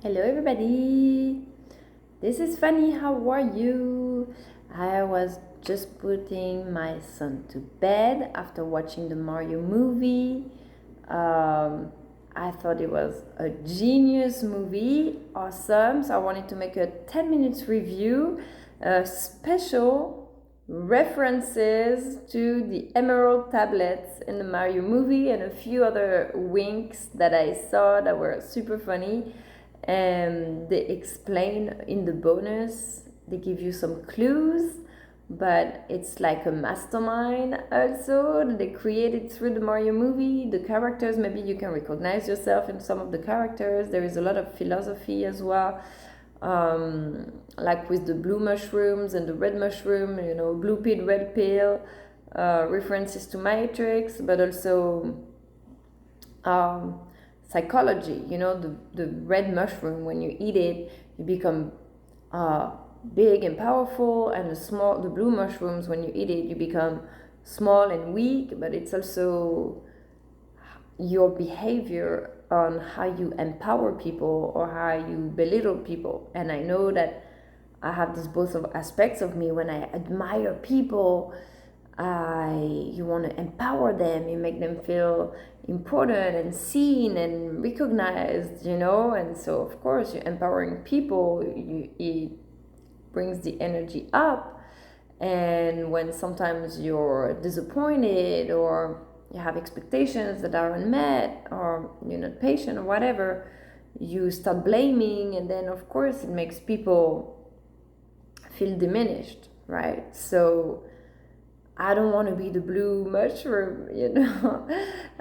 Hello, everybody. This is Fanny. How are you? I was just putting my son to bed after watching the Mario movie. Um, I thought it was a genius movie, awesome. So I wanted to make a 10 minutes review, special references to the Emerald tablets in the Mario movie and a few other winks that I saw that were super funny. And they explain in the bonus, they give you some clues, but it's like a mastermind also that they created through the Mario movie. The characters, maybe you can recognize yourself in some of the characters. There is a lot of philosophy as well, like with the blue mushrooms and the red mushroom, blue pill, red pill, references to Matrix, but also psychology. The red mushroom, when you eat it, you become big and powerful, and the blue mushrooms, when you eat it, you become small and weak. But it's also your behavior on how you empower people or how you belittle people. And I know that I have this both of aspects of me. When I admire people, you want to empower them, you make them feel important and seen and recognized, and so of course you're empowering people, it brings the energy up. And when sometimes you're disappointed or you have expectations that are unmet, or you're not patient or whatever, you start blaming, and then of course it makes people feel diminished, right? So I don't want to be the blue mushroom,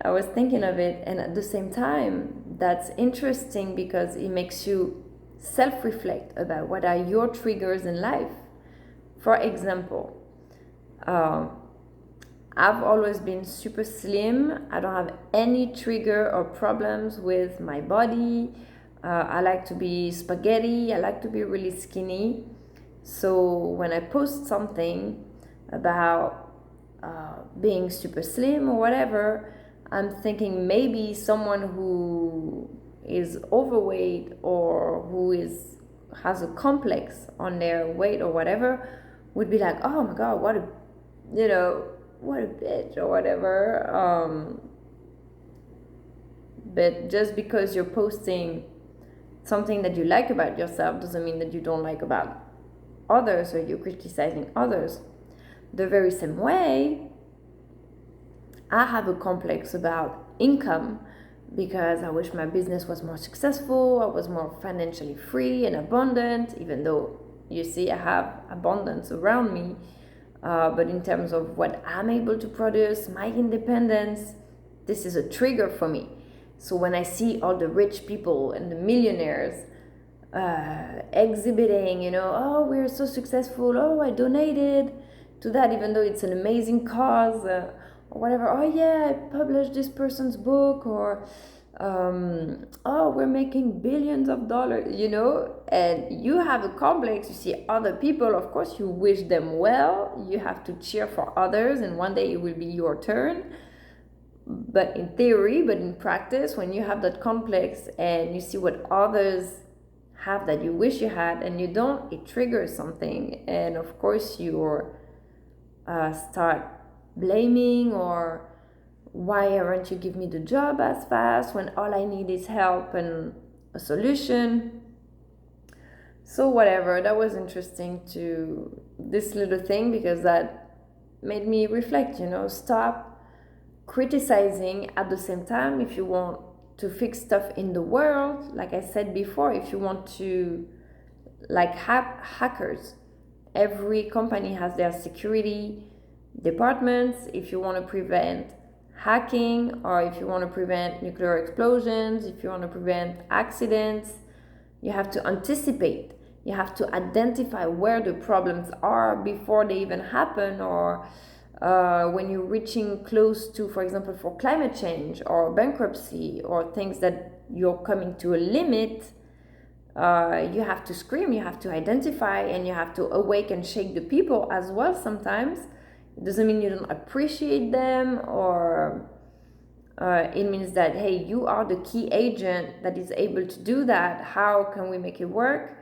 I was thinking of it, and at the same time, that's interesting because it makes you self-reflect about what are your triggers in life. For example, I've always been super slim. I don't have any trigger or problems with my body. I like to be spaghetti. I like to be really skinny. So when I post something about being super slim or whatever, I'm thinking maybe someone who is overweight or has a complex on their weight or whatever would be like, oh my god, what a bitch or whatever. But just because you're posting something that you like about yourself doesn't mean that you don't like about others or you're criticizing others. The very same way, I have a complex about income because I wish my business was more successful, I was more financially free and abundant, even though you see I have abundance around me. But in terms of what I'm able to produce, my independence, this is a trigger for me. So when I see all the rich people and the millionaires exhibiting, oh, we're so successful, oh, I donated to that, even though it's an amazing cause, or whatever. Oh yeah, I published this person's book, or oh, we're making billions of dollars, and you have a complex. You see other people, of course you wish them well, you have to cheer for others, and one day it will be your turn. But in theory, but in practice, when you have that complex and you see what others have that you wish you had and you don't, it triggers something, and of course you're start blaming, or why aren't you give me the job as fast when all I need is help and a solution. So whatever, that was interesting to this little thing because that made me reflect, stop criticizing. At the same time, if you want to fix stuff in the world, like I said before, if you want to, like hackers, every company has their security departments. If you want to prevent hacking, or if you want to prevent nuclear explosions, if you want to prevent accidents, you have to anticipate. You have to identify where the problems are before they even happen, or when you're reaching close to, for example, for climate change or bankruptcy or things that you're coming to a limit, you have to scream, you have to identify, and you have to awake and shake the people as well sometimes. It doesn't mean you don't appreciate them or It means that, hey, you are the key agent that is able to do that. How can we make it work?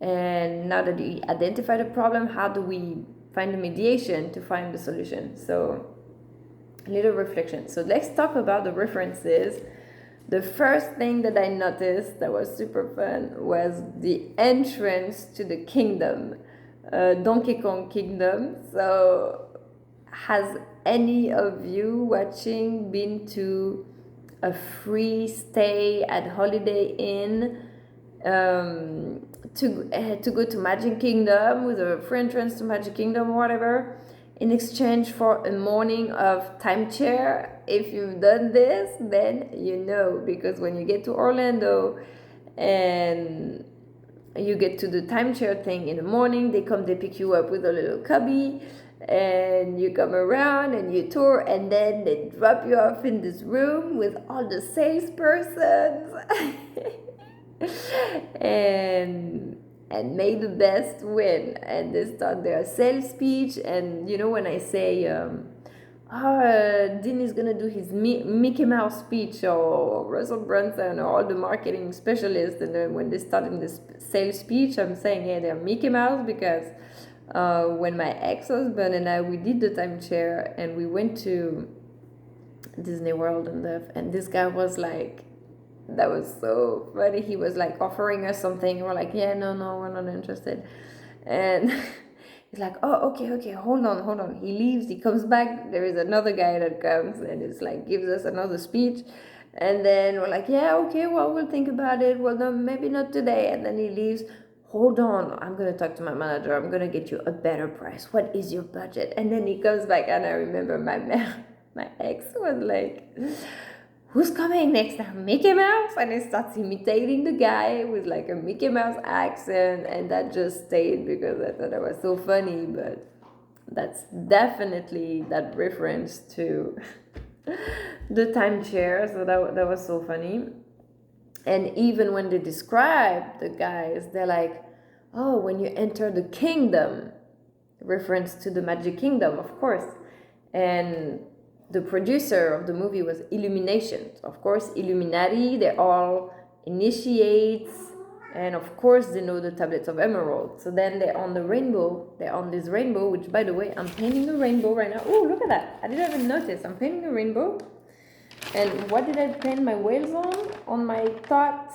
And now that we identify the problem, how do we find the mediation to find the solution? So, a little reflection. So, let's talk about the references. The first thing that I noticed that was super fun was the entrance to the kingdom, Donkey Kong Kingdom. So, has any of you watching been to a free stay at Holiday Inn to go to Magic Kingdom with a free entrance to Magic Kingdom or whatever, in exchange for a morning of timeshare? If you've done this, then you know, because when you get to Orlando and you get to the timeshare thing in the morning, they pick you up with a little cubby, and you come around and you tour, and then they drop you off in this room with all the salespersons and may the best win, and they start their sales speech. And you know, when I say Dean is gonna do his Mickey Mouse speech, or Russell Brunson, or all the marketing specialists, and then when they start in this sales speech, I'm saying, yeah, they're Mickey Mouse, because when my ex-husband and I, we did the timeshare and we went to Disney World and this guy was like, that was so funny. He was like offering us something. We're like, yeah, no, we're not interested. And he's like, oh, okay, hold on. He leaves, he comes back. There is another guy that comes and it's like, gives us another speech. And then we're like, yeah, okay, well, we'll think about it. Well, no, maybe not today. And then he leaves. Hold on, I'm going to talk to my manager. I'm going to get you a better price. What is your budget? And then he comes back, and I remember my ex was like, who's coming next time? Mickey Mouse? And he starts imitating the guy with like a Mickey Mouse accent, and that just stayed because I thought it was so funny. But that's definitely that reference to the timeshare. So that was so funny. And even when they describe the guys, they're like, oh, when you enter the kingdom, reference to the Magic Kingdom, of course. And the producer of the movie was Illumination. Of course, Illuminati, they all initiates, and of course they know the Tablets of Emerald. So then they're on the rainbow. They're on this rainbow, which, by the way, I'm painting a rainbow right now. Oh, look at that. I didn't even notice. I'm painting a rainbow. And what did I paint my whales on? On my thought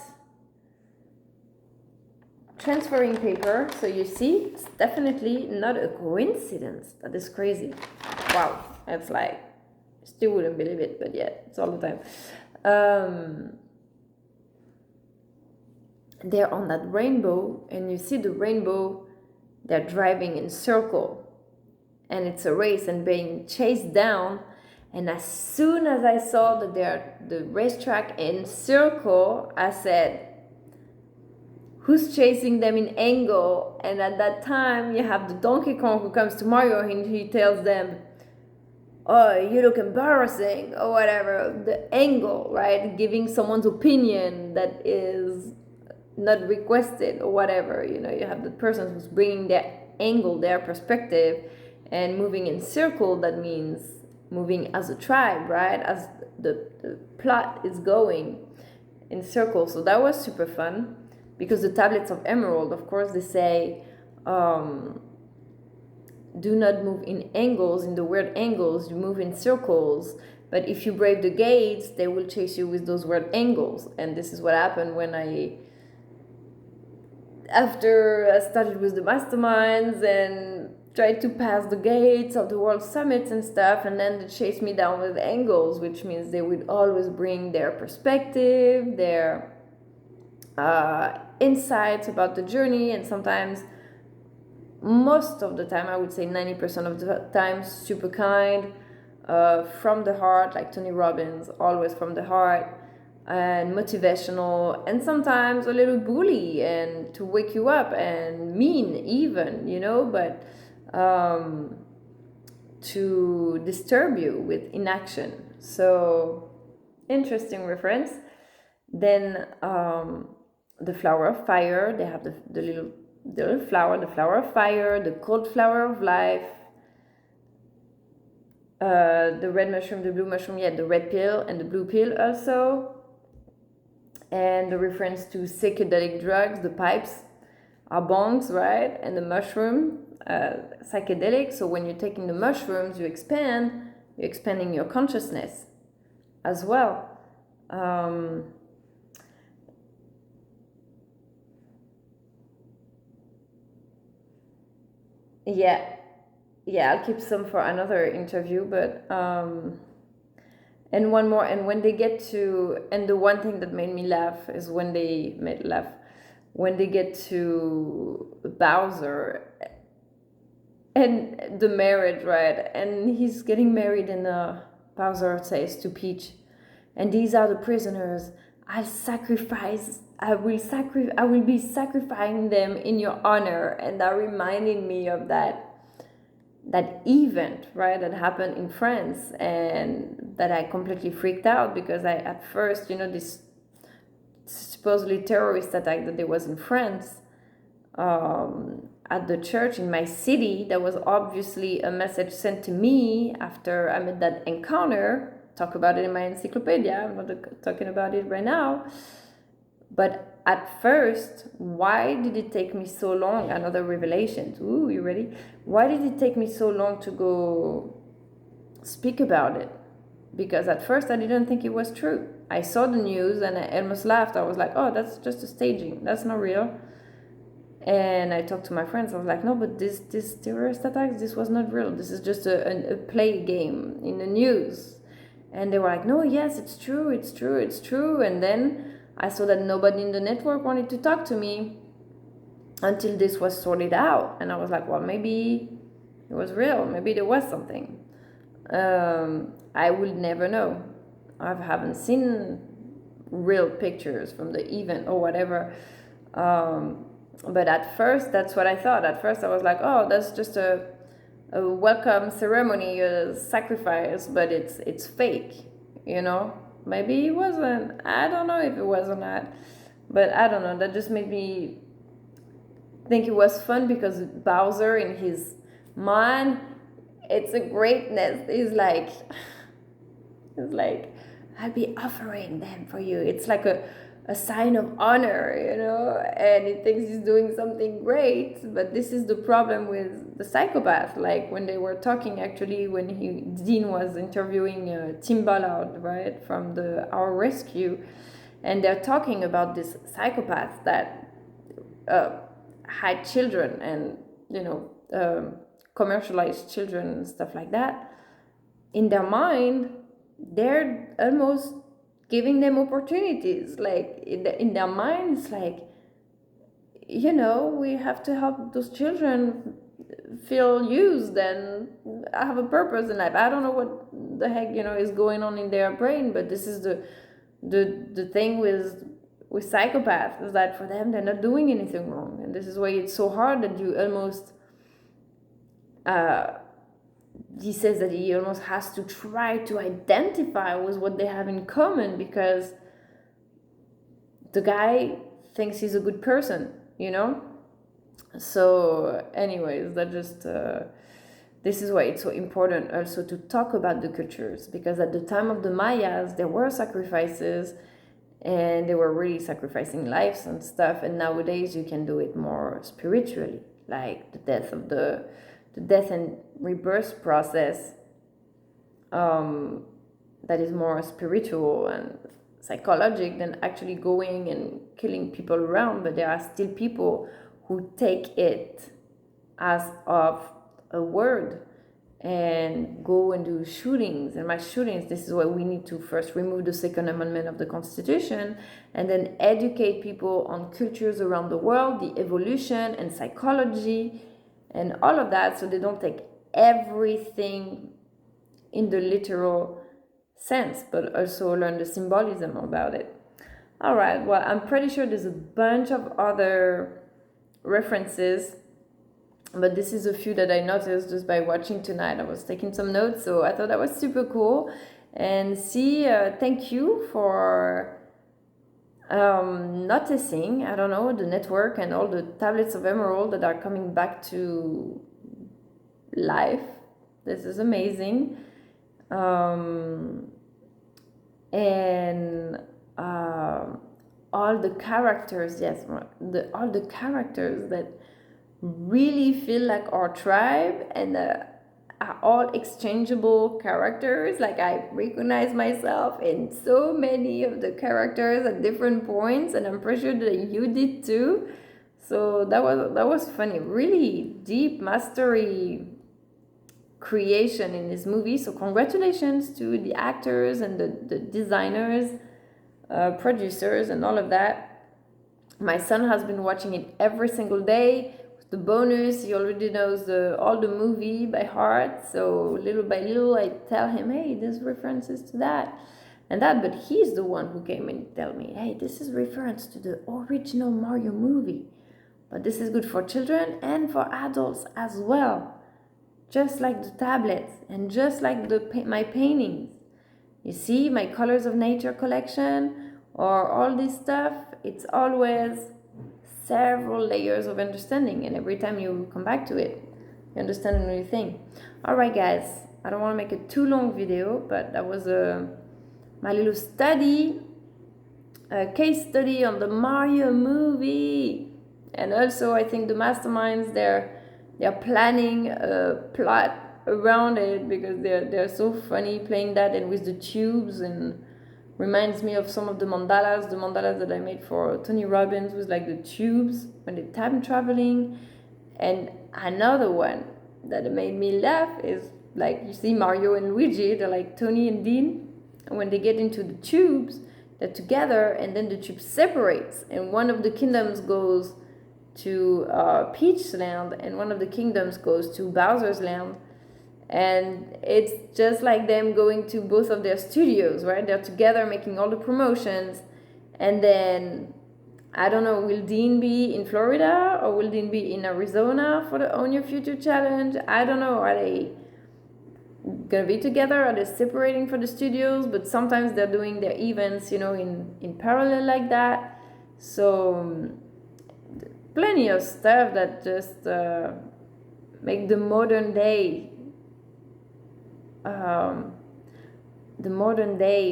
transferring paper. So you see, it's definitely not a coincidence. That is crazy. Wow. It's like, still wouldn't believe it, but yeah, it's all the time. They're on that rainbow, and you see the rainbow, they're driving in circle. And it's a race and being chased down. And as soon as I saw that they're the racetrack in circle, I said, who's chasing them in angle? And at that time, you have the Donkey Kong who comes to Mario and he tells them, oh, you look embarrassing, or whatever. The angle, right? Giving someone's opinion that is not requested or whatever. You know, you have the person who's bringing their angle, their perspective, and moving in circle. That means moving as a tribe, right? As the plot is going in circles. So that was super fun, because the Tablets of Emerald, of course, they say, do not move in angles, in the weird angles, you move in circles. But if you brave the gates, they will chase you with those weird angles. And this is what happened when after I started with the masterminds and tried to pass the gates of the World Summits and stuff, and then they chased me down with angles, which means they would always bring their perspective, their insights about the journey, and sometimes, most of the time, I would say 90% of the time, super kind, from the heart, like Tony Robbins, always from the heart, and motivational, and sometimes a little bully and to wake you up, and mean even, you know, but to disturb you with inaction. So interesting reference. Then the flower of fire, they have the little flower, the flower of fire, the cold flower of life, the red mushroom, the blue mushroom, yeah, the red pill and the blue pill also. And the reference to psychedelic drugs, the pipes are bongs, right? And the mushroom, psychedelic. So when you're taking the mushrooms, you're expanding your consciousness as well. Yeah, yeah, I'll keep some for another interview, but and one more. And when they get to, and the one thing that made me laugh is when they made laugh when they get to Bowser and the marriage, right? And he's getting married, and Bowser says to Peach, "And these are the prisoners. I will be sacrificing them in your honor." And that reminded me of that event, right, that happened in France, and that I completely freaked out because I, at first, this supposedly terrorist attack that there was in France, at the church in my city, that was obviously a message sent to me after I made that encounter. Talk about it in my encyclopedia. I'm not talking about it right now. But at first, why did it take me so long? Another revelation. Ooh, you ready? Why did it take me so long to go speak about it? Because at first I didn't think it was true. I saw the news and I almost laughed. I was like, oh, that's just a staging. That's not real. And I talked to my friends. I was like, no, but this terrorist attacks, this was not real. This is just a play game in the news. And they were like, no, yes, it's true, it's true, it's true. And then I saw that nobody in the network wanted to talk to me until this was sorted out. And I was like, well, maybe it was real. Maybe there was something. I will never know. I haven't seen real pictures from the event or whatever. But at first, that's what I thought. At first, I was like, oh, that's just a welcome ceremony, a sacrifice, but it's fake, Maybe it wasn't. I don't know if it was or not. But I don't know. That just made me think it was fun because Bowser, in his mind, it's a greatness. It's like, I'll be offering them for you. It's like a sign of honor, and he thinks he's doing something great. But this is the problem with the psychopath. Like when they were talking, actually, when Dean was interviewing Tim Ballard, right, from Our Rescue, and they're talking about this psychopath that had children and, commercialized children and stuff like that. In their mind, they're almost giving them opportunities. Like in their minds, like, we have to help those children feel used and have a purpose in life. I don't know what the heck, is going on in their brain, but this is the thing with psychopaths, is that for them, they're not doing anything wrong. And this is why it's so hard that you almost he says that he almost has to try to identify with what they have in common, because the guy thinks he's a good person, So anyways, that just this is why it's so important also to talk about the cultures, because at the time of the Mayas, there were sacrifices, and they were really sacrificing lives and stuff. And nowadays you can do it more spiritually, like the death and rebirth process, that is more spiritual and psychological than actually going and killing people around. But there are still people who take it as of a word and go and do shootings and mass shootings. This is why we need to first remove the Second Amendment of the Constitution, and then educate people on cultures around the world, the evolution and psychology and all of that, so they don't take everything in the literal sense, but also learn the symbolism about it. All right, well, I'm pretty sure there's a bunch of other references, but this is a few that I noticed just by watching tonight. I was taking some notes, so I thought that was super cool. And thank you for noticing, I don't know, the network and all the tablets of Emerald that are coming back to life. This is amazing. um, and all the characters, yes, all the characters that really feel like our tribe, and are all exchangeable characters. Like, I recognize myself in so many of the characters at different points, and I'm pretty sure that you did too. So that was funny. Really deep mastery creation in this movie. So congratulations to the actors and the designers, producers, and all of that. My son has been watching it every single day. The bonus, he already knows all the movie by heart. So little by little, I tell him, hey, there's references to that and that. But he's the one who came and tell me, hey, this is reference to the original Mario movie. But this is good for children and for adults as well. Just like the tablets and just like my paintings. You see, my Colors of Nature collection or all this stuff, it's always several layers of understanding, and every time you come back to it, you understand a new thing. All right, guys, I don't want to make a too long video, but that was my little study, a case study on the Mario movie. And also, I think the masterminds, they're planning a plot around it, because they're so funny playing that, and with the tubes, and reminds me of some of the mandalas that I made for Tony Robbins, with like the tubes when they're time traveling. And another one that made me laugh is, like, you see Mario and Luigi, they're like Tony and Dean, and when they get into the tubes, they're together, and then the tube separates, and one of the kingdoms goes to Peach Land, and one of the kingdoms goes to Bowser's Land. And it's just like them going to both of their studios, right? They're together making all the promotions. And then, I don't know, will Dean be in Florida or will Dean be in Arizona for the Own Your Future Challenge? I don't know. Are they gonna be together? Are they separating for the studios? But sometimes they're doing their events, in parallel like that. So plenty of stuff that just make the modern day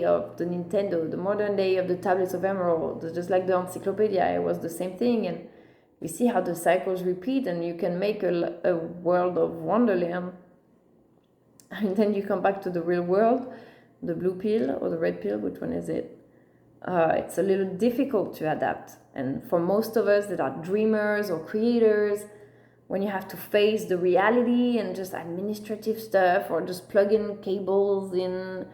of the Nintendo, the modern day of the tablets of Emerald, just like the encyclopedia, it was the same thing. And we see how the cycles repeat, and you can make a world of Wonderland, and then you come back to the real world, the blue pill or the red pill, which one is it? It's a little difficult to adapt. And for most of us that are dreamers or creators, when you have to face the reality and just administrative stuff, or just plug in cables in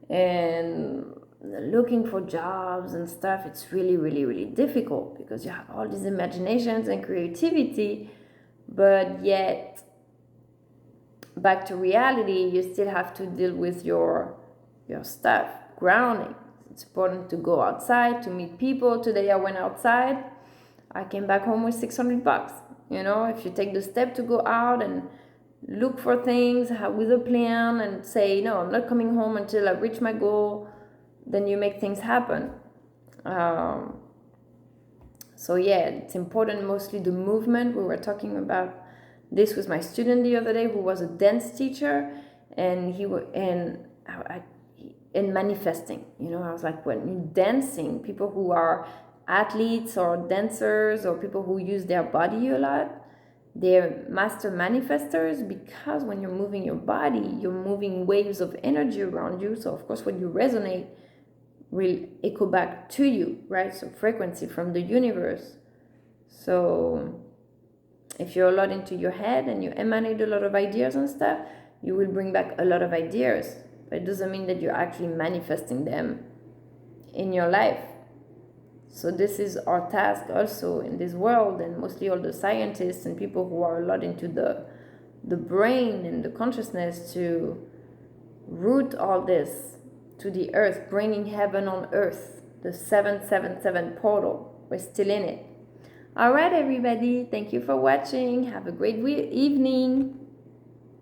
and looking for jobs and stuff, it's really, really, really difficult, because you have all these imaginations and creativity, but yet back to reality, you still have to deal with your stuff, grounding. It's important to go outside, to meet people. Today I went outside, I came back home with $600. If you take the step to go out and look for things with a plan, and say, no, I'm not coming home until I reach my goal, then you make things happen. So yeah, it's important, mostly the movement. We were talking about this with my student the other day, who was a dance teacher, and and manifesting. I was like, when dancing, people who are athletes or dancers or people who use their body a lot, they're master manifestors, because when you're moving your body, you're moving waves of energy around you. So of course, when you resonate, will echo back to you, right? So frequency from the universe. So if you're a lot into your head and you emanate a lot of ideas and stuff, you will bring back a lot of ideas, but it doesn't mean that you're actually manifesting them in your life. So this is our task also in this world, and mostly all the scientists and people who are a lot into the brain and the consciousness, to root all this to the earth, bringing heaven on earth, the 777 portal. We're still in it. All right, everybody. Thank you for watching. Have a great evening.